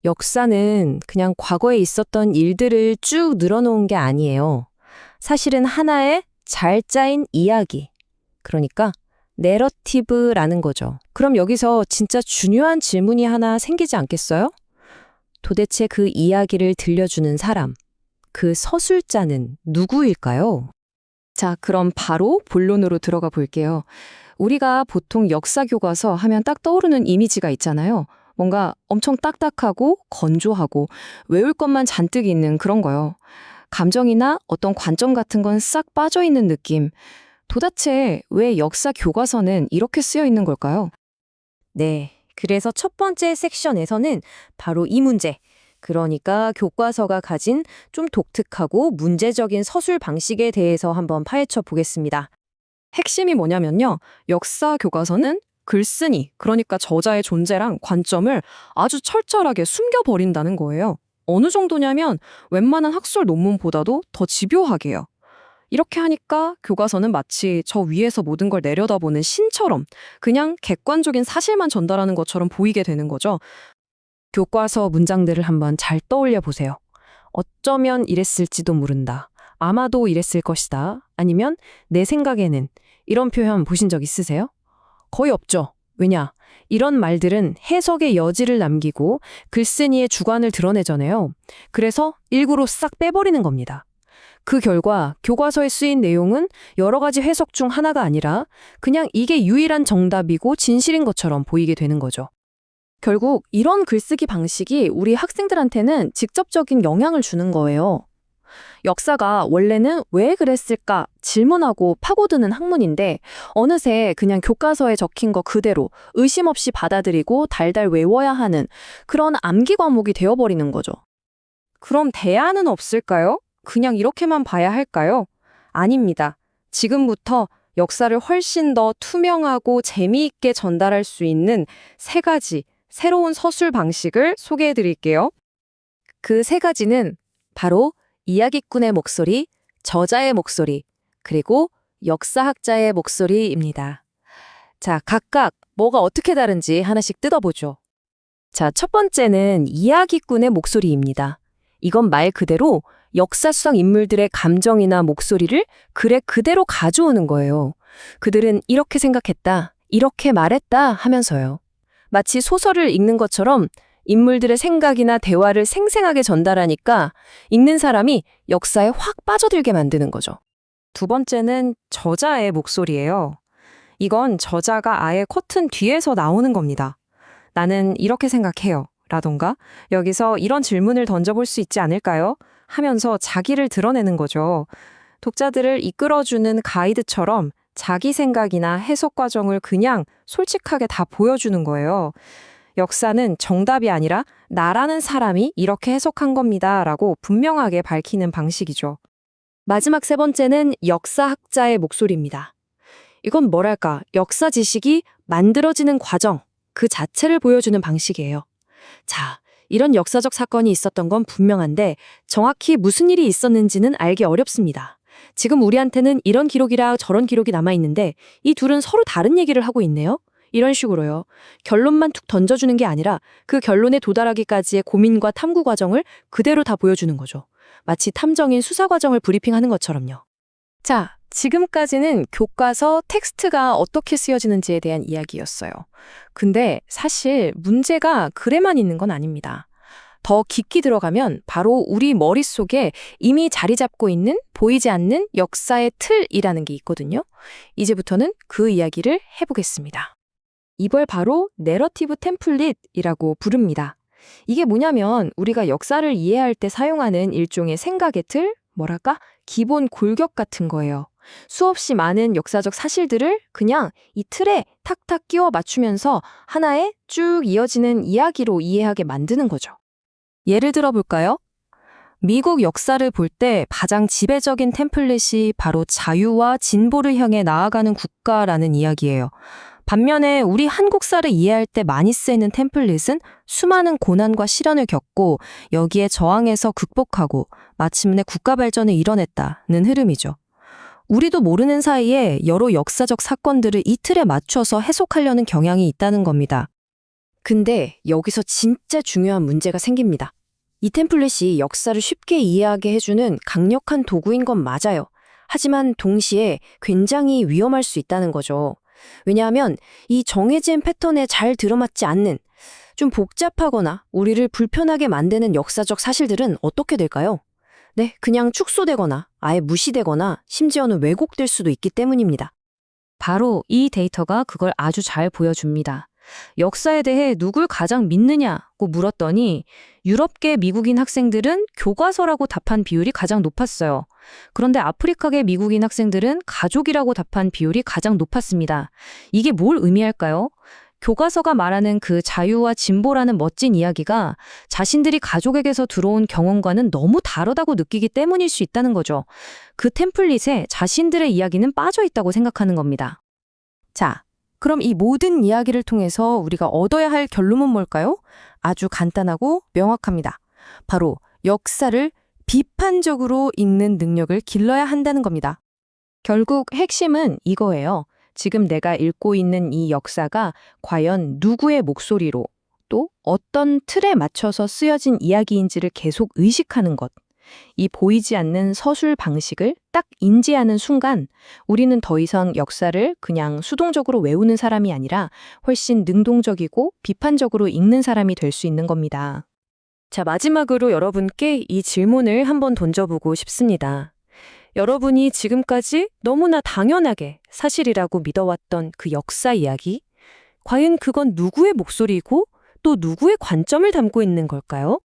역사는 그냥 과거에 있었던 일들을 쭉 늘어놓은 게 아니에요. 사실은 하나의 잘 짜인 이야기. 그러니까 내러티브라는 거죠. 그럼 여기서 진짜 중요한 질문이 하나 생기지 않겠어요? 도대체 그 이야기를 들려주는 사람, 그 서술자는 누구일까요? 자, 그럼 바로 본론으로 들어가 볼게요. 우리가 보통 역사 교과서 하면 딱 떠오르는 이미지가 있잖아요. 뭔가 엄청 딱딱하고 건조하고 외울 것만 잔뜩 있는 그런 거요. 감정이나 어떤 관점 같은 건 싹 빠져 있는 느낌. 도대체 왜 역사 교과서는 이렇게 쓰여 있는 걸까요? 네. 그래서 첫 번째 섹션에서는 바로 이 문제. 그러니까 교과서가 가진 좀 독특하고 문제적인 서술 방식에 대해서 한번 파헤쳐 보겠습니다. 핵심이 뭐냐면요. 역사 교과서는 글쓴이, 그러니까 저자의 존재랑 관점을 아주 철저하게 숨겨버린다는 거예요. 어느 정도냐면 웬만한 학술 논문보다도 더 집요하게요. 이렇게 하니까 교과서는 마치 저 위에서 모든 걸 내려다보는 신처럼 그냥 객관적인 사실만 전달하는 것처럼 보이게 되는 거죠. 교과서 문장들을 한번 잘 떠올려 보세요. 어쩌면 이랬을지도 모른다. 아마도 이랬을 것이다. 아니면 내 생각에는 이런 표현 보신 적 있으세요? 거의 없죠. 왜냐? 이런 말들은 해석의 여지를 남기고 글쓴이의 주관을 드러내잖아요. 그래서 일부러 싹 빼버리는 겁니다. 그 결과 교과서에 쓰인 내용은 여러 가지 해석 중 하나가 아니라 그냥 이게 유일한 정답이고 진실인 것처럼 보이게 되는 거죠. 결국 이런 글쓰기 방식이 우리 학생들한테는 직접적인 영향을 주는 거예요. 역사가 원래는 왜 그랬을까 질문하고 파고드는 학문인데 어느새 그냥 교과서에 적힌 거 그대로 의심 없이 받아들이고 달달 외워야 하는 그런 암기 과목이 되어버리는 거죠. 그럼 대안은 없을까요? 그냥 이렇게만 봐야 할까요? 아닙니다. 지금부터 역사를 훨씬 더 투명하고 재미있게 전달할 수 있는 세 가지 새로운 서술 방식을 소개해 드릴게요. 그 세 가지는 바로 이야기꾼의 목소리, 저자의 목소리, 그리고 역사학자의 목소리입니다. 자, 각각 뭐가 어떻게 다른지 하나씩 뜯어보죠. 자, 첫 번째는 이야기꾼의 목소리입니다. 이건 말 그대로 역사상 인물들의 감정이나 목소리를 글에 그대로 가져오는 거예요. 그들은 이렇게 생각했다, 이렇게 말했다 하면서요. 마치 소설을 읽는 것처럼 인물들의 생각이나 대화를 생생하게 전달하니까 읽는 사람이 역사에 확 빠져들게 만드는 거죠. 두 번째는 저자의 목소리예요. 이건 저자가 아예 커튼 뒤에서 나오는 겁니다. 나는 이렇게 생각해요. 라던가 여기서 이런 질문을 던져볼 수 있지 않을까요? 하면서 자기를 드러내는 거죠. 독자들을 이끌어주는 가이드처럼 자기 생각이나 해석 과정을 그냥 솔직하게 다 보여주는 거예요. 역사는 정답이 아니라 나라는 사람이 이렇게 해석한 겁니다. 라고 분명하게 밝히는 방식이죠. 마지막 세 번째는 역사학자의 목소리입니다. 이건 뭐랄까, 역사 지식이 만들어지는 과정, 그 자체를 보여주는 방식이에요. 자, 이런 역사적 사건이 있었던 건 분명한데 정확히 무슨 일이 있었는지는 알기 어렵습니다. 지금 우리한테는 이런 기록이라 저런 기록이 남아있는데 이 둘은 서로 다른 얘기를 하고 있네요. 이런 식으로요. 결론만 툭 던져주는 게 아니라 그 결론에 도달하기까지의 고민과 탐구 과정을 그대로 다 보여주는 거죠. 마치 탐정인 수사 과정을 브리핑하는 것처럼요. 자, 지금까지는 교과서 텍스트가 어떻게 쓰여지는지에 대한 이야기였어요. 근데 사실 문제가 글에만 있는 건 아닙니다. 더 깊이 들어가면 바로 우리 머릿속에 이미 자리 잡고 있는 보이지 않는 역사의 틀이라는 게 있거든요. 이제부터는 그 이야기를 해보겠습니다. 이걸 바로 내러티브 템플릿이라고 부릅니다. 이게 뭐냐면 우리가 역사를 이해할 때 사용하는 일종의 생각의 틀, 뭐랄까? 기본 골격 같은 거예요. 수없이 많은 역사적 사실들을 그냥 이 틀에 탁탁 끼워 맞추면서 하나의 쭉 이어지는 이야기로 이해하게 만드는 거죠. 예를 들어 볼까요? 미국 역사를 볼 때 가장 지배적인 템플릿이 바로 자유와 진보를 향해 나아가는 국가라는 이야기예요. 반면에 우리 한국사를 이해할 때 많이 쓰이는 템플릿은 수많은 고난과 시련을 겪고 여기에 저항해서 극복하고 마침내 국가 발전을 이뤄냈다는 흐름이죠. 우리도 모르는 사이에 여러 역사적 사건들을 이 틀에 맞춰서 해석하려는 경향이 있다는 겁니다. 근데 여기서 진짜 중요한 문제가 생깁니다. 이 템플릿이 역사를 쉽게 이해하게 해주는 강력한 도구인 건 맞아요. 하지만 동시에 굉장히 위험할 수 있다는 거죠. 왜냐하면 이 정해진 패턴에 잘 들어맞지 않는 좀 복잡하거나 우리를 불편하게 만드는 역사적 사실들은 어떻게 될까요? 네, 그냥 축소되거나 아예 무시되거나 심지어는 왜곡될 수도 있기 때문입니다. 바로 이 데이터가 그걸 아주 잘 보여줍니다. 역사에 대해 누굴 가장 믿느냐고 물었더니 유럽계 미국인 학생들은 교과서라고 답한 비율이 가장 높았어요. 그런데 아프리카계 미국인 학생들은 가족이라고 답한 비율이 가장 높았습니다. 이게 뭘 의미할까요? 교과서가 말하는 그 자유와 진보라는 멋진 이야기가 자신들이 가족에게서 들어온 경험과는 너무 다르다고 느끼기 때문일 수 있다는 거죠. 그 템플릿에 자신들의 이야기는 빠져 있다고 생각하는 겁니다. 자, 그럼 이 모든 이야기를 통해서 우리가 얻어야 할 결론은 뭘까요? 아주 간단하고 명확합니다. 바로 역사를 비판적으로 읽는 능력을 길러야 한다는 겁니다. 결국 핵심은 이거예요. 지금 내가 읽고 있는 이 역사가 과연 누구의 목소리로 또 어떤 틀에 맞춰서 쓰여진 이야기인지를 계속 의식하는 것. 이 보이지 않는 서술 방식을 딱 인지하는 순간 우리는 더 이상 역사를 그냥 수동적으로 외우는 사람이 아니라 훨씬 능동적이고 비판적으로 읽는 사람이 될 수 있는 겁니다. 자, 마지막으로 여러분께 이 질문을 한번 던져보고 싶습니다. 여러분이 지금까지 너무나 당연하게 사실이라고 믿어왔던 그 역사 이야기, 과연 그건 누구의 목소리고 또 누구의 관점을 담고 있는 걸까요?